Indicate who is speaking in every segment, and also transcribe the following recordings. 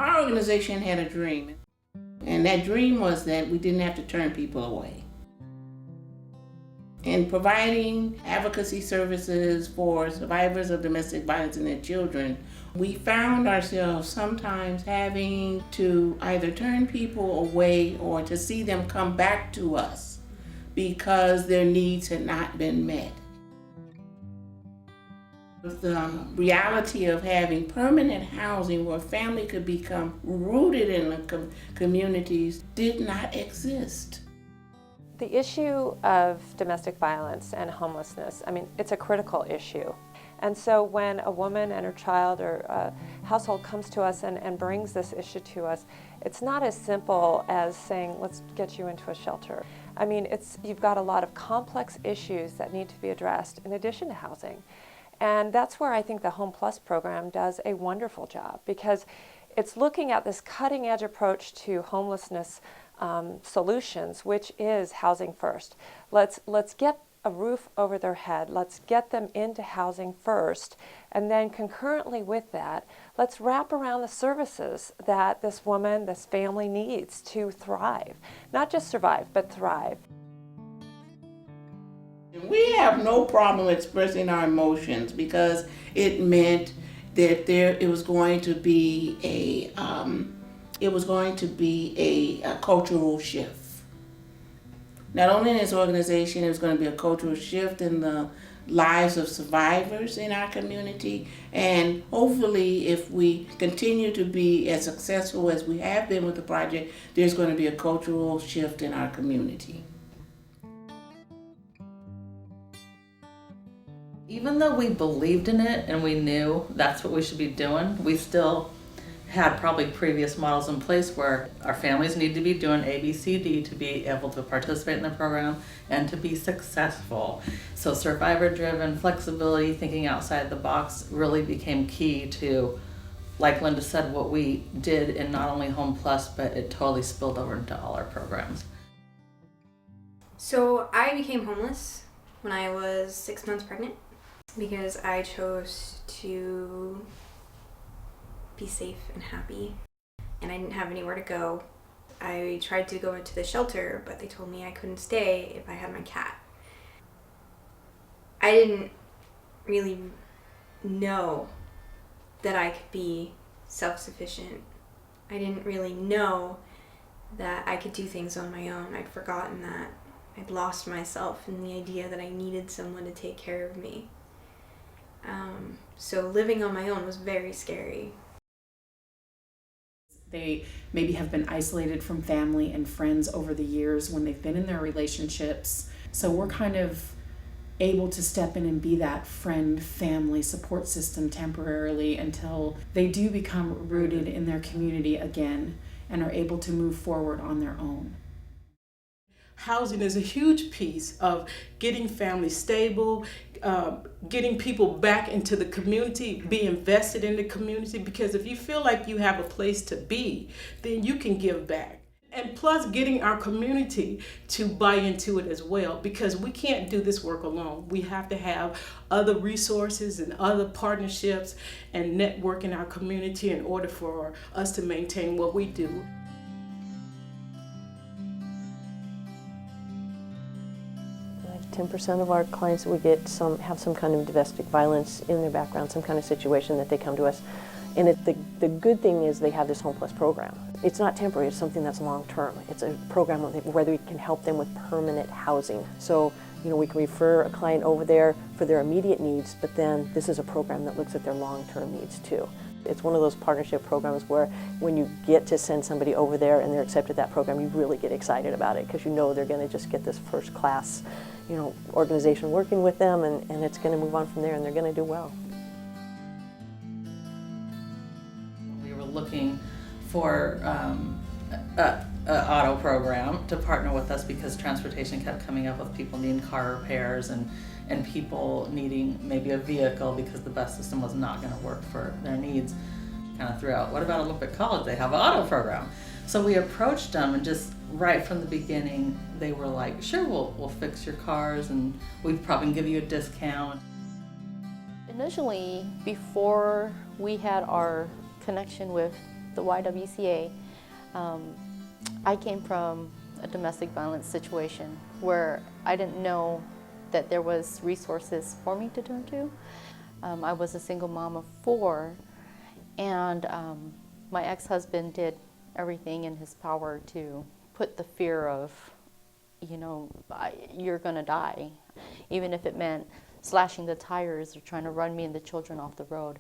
Speaker 1: Our organization had a dream, and that dream was that we didn't have to turn people away. In providing advocacy services for survivors of domestic violence and their children, we found ourselves sometimes having to either turn people away or to see them come back to us because their needs had not been met. The reality of having permanent housing where family could become rooted in the communities did not exist.
Speaker 2: The issue of domestic violence and homelessness, I mean, it's a critical issue. And so when a woman and her child or a household comes to us and brings this issue to us, it's not as simple as saying, let's get you into a shelter. I mean, you've got a lot of complex issues that need to be addressed in addition to housing. And that's where I think the Home Plus program does a wonderful job, because it's looking at this cutting edge approach to homelessness solutions, which is housing first. Let's get a roof over their head. Let's get them into housing first. And then concurrently with that, let's wrap around the services that this woman, this family needs to thrive. Not just survive, but thrive.
Speaker 1: We have no problem expressing our emotions because it meant that it was going to be a cultural shift. Not only in this organization, it was going to be a cultural shift in the lives of survivors in our community, and hopefully if we continue to be as successful as we have been with the project, there's going to be a cultural shift in our community.
Speaker 3: Even though we believed in it and we knew that's what we should be doing, we still had probably previous models in place where our families need to be doing A, B, C, D to be able to participate in the program and to be successful. So survivor-driven flexibility, thinking outside the box really became key to, like Linda said, what we did in not only Home Plus, but it totally spilled over into all our programs.
Speaker 4: So I became homeless when I was 6 months pregnant because I chose to be safe and happy, and I didn't have anywhere to go. I tried to go into the shelter, but they told me I couldn't stay if I had my cat. I didn't really know that I could be self-sufficient. I didn't really know that I could do things on my own. I'd forgotten that. I'd lost myself in the idea that I needed someone to take care of me. So living on my own was very scary.
Speaker 5: They maybe have been isolated from family and friends over the years when they've been in their relationships. So we're kind of able to step in and be that friend, family support system temporarily until they do become rooted in their community again and are able to move forward on their own.
Speaker 6: Housing is a huge piece of getting families stable, getting people back into the community, be invested in the community, because if you feel like you have a place to be, then you can give back. And plus getting our community to buy into it as well, because we can't do this work alone. We have to have other resources and other partnerships and network in our community in order for us to maintain what we do.
Speaker 7: 10% of our clients that we get have some kind of domestic violence in their background, some kind of situation that they come to us. And the good thing is they have this Home Plus program. It's not temporary, it's something that's long term. It's a program where we can help them with permanent housing. So, we can refer a client over there for their immediate needs, but then this is a program that looks at their long-term needs too. It's one of those partnership programs where when you get to send somebody over there and they're accepted that program, you really get excited about it because you know they're going to just get this first class organization working with them, and it's going to move on from there and they're going to do well.
Speaker 3: We were looking for an auto program to partner with us because transportation kept coming up with people needing car repairs and people needing maybe a vehicle because the bus system was not going to work for their needs. Kind of threw out, what about Olympic College? They have an auto program. So we approached them, and just right from the beginning, they were like, sure, we'll fix your cars and we probably give you a discount.
Speaker 8: Initially, before we had our connection with the YWCA, I came from a domestic violence situation where I didn't know that there was resources for me to turn to. I was a single mom of 4, and my ex-husband did everything in his power to put the fear of, you know, you're gonna die, even if it meant slashing the tires or trying to run me and the children off the road.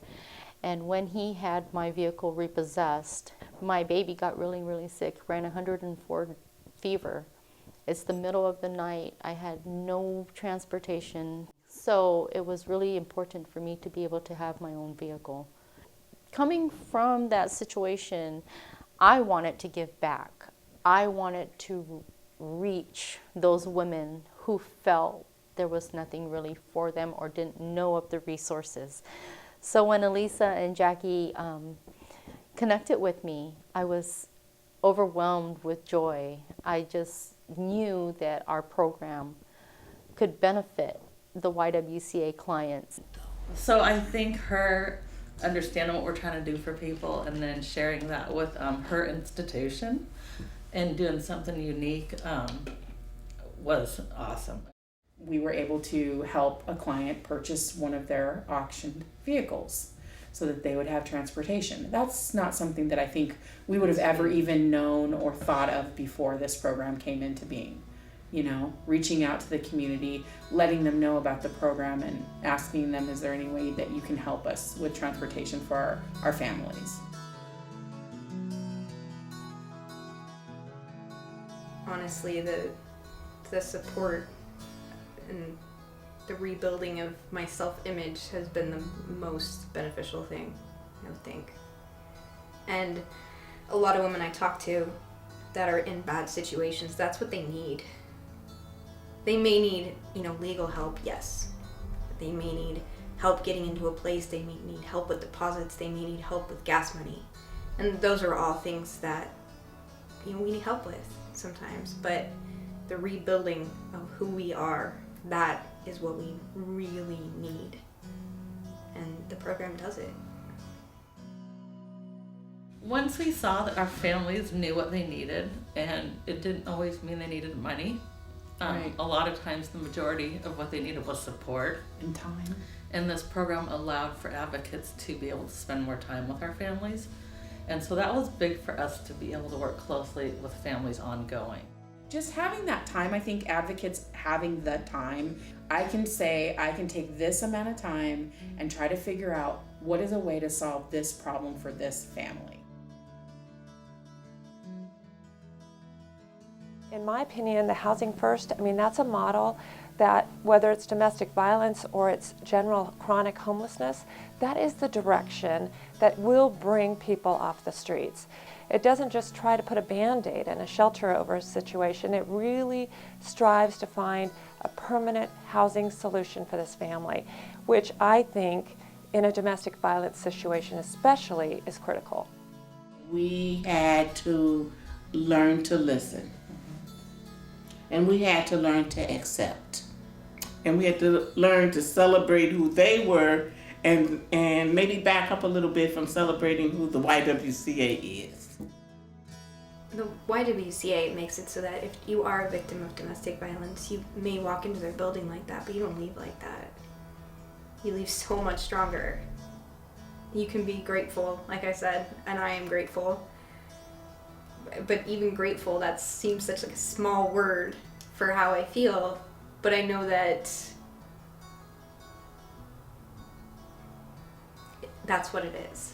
Speaker 8: And when he had my vehicle repossessed, my baby got really, really sick, ran 104 fever. It's the middle of the night. I had no transportation. So it was really important for me to be able to have my own vehicle. Coming from that situation, I wanted to give back. I wanted to reach those women who felt there was nothing really for them or didn't know of the resources. So when Elisa and Jackie connected with me, I was overwhelmed with joy. I just knew that our program could benefit the YWCA clients.
Speaker 3: So I think her understanding what we're trying to do for people and then sharing that with her institution and doing something unique was awesome.
Speaker 5: We were able to help a client purchase one of their auctioned vehicles so that they would have transportation. That's not something that I think we would have ever even known or thought of before this program came into being. You know, reaching out to the community, letting them know about the program and asking them, is there any way that you can help us with transportation for our families?
Speaker 4: Honestly, the support and the rebuilding of my self-image has been the most beneficial thing, I would think. And a lot of women I talk to that are in bad situations, that's what they need. They may need, legal help, yes. They may need help getting into a place, they may need help with deposits, they may need help with gas money. And those are all things that, we need help with sometimes. But the rebuilding of who we are, that is what we really need. And the program does it.
Speaker 3: Once we saw that our families knew what they needed, and it didn't always mean they needed money.
Speaker 5: Right.
Speaker 3: A lot of times the majority of what they needed was support.
Speaker 5: And time.
Speaker 3: And this program allowed for advocates to be able to spend more time with our families. And so that was big for us to be able to work closely with families ongoing.
Speaker 5: Just having that time, I think advocates having the time, I can say I can take this amount of time and try to figure out what is a way to solve this problem for this family.
Speaker 2: In my opinion, the Housing First, that's a model that, whether it's domestic violence or it's general chronic homelessness, that is the direction that will bring people off the streets. It doesn't just try to put a Band-Aid and a shelter over a situation. It really strives to find a permanent housing solution for this family, which I think in a domestic violence situation especially is critical.
Speaker 1: We had to learn to listen. And we had to learn to accept. And we had to learn to celebrate who they were and maybe back up a little bit from celebrating who the YWCA is.
Speaker 4: The YWCA makes it so that if you are a victim of domestic violence, you may walk into their building like that, but you don't leave like that. You leave so much stronger. You can be grateful, like I said, and I am grateful. But even grateful, that seems such a small word for how I feel, but I know that that's what it is.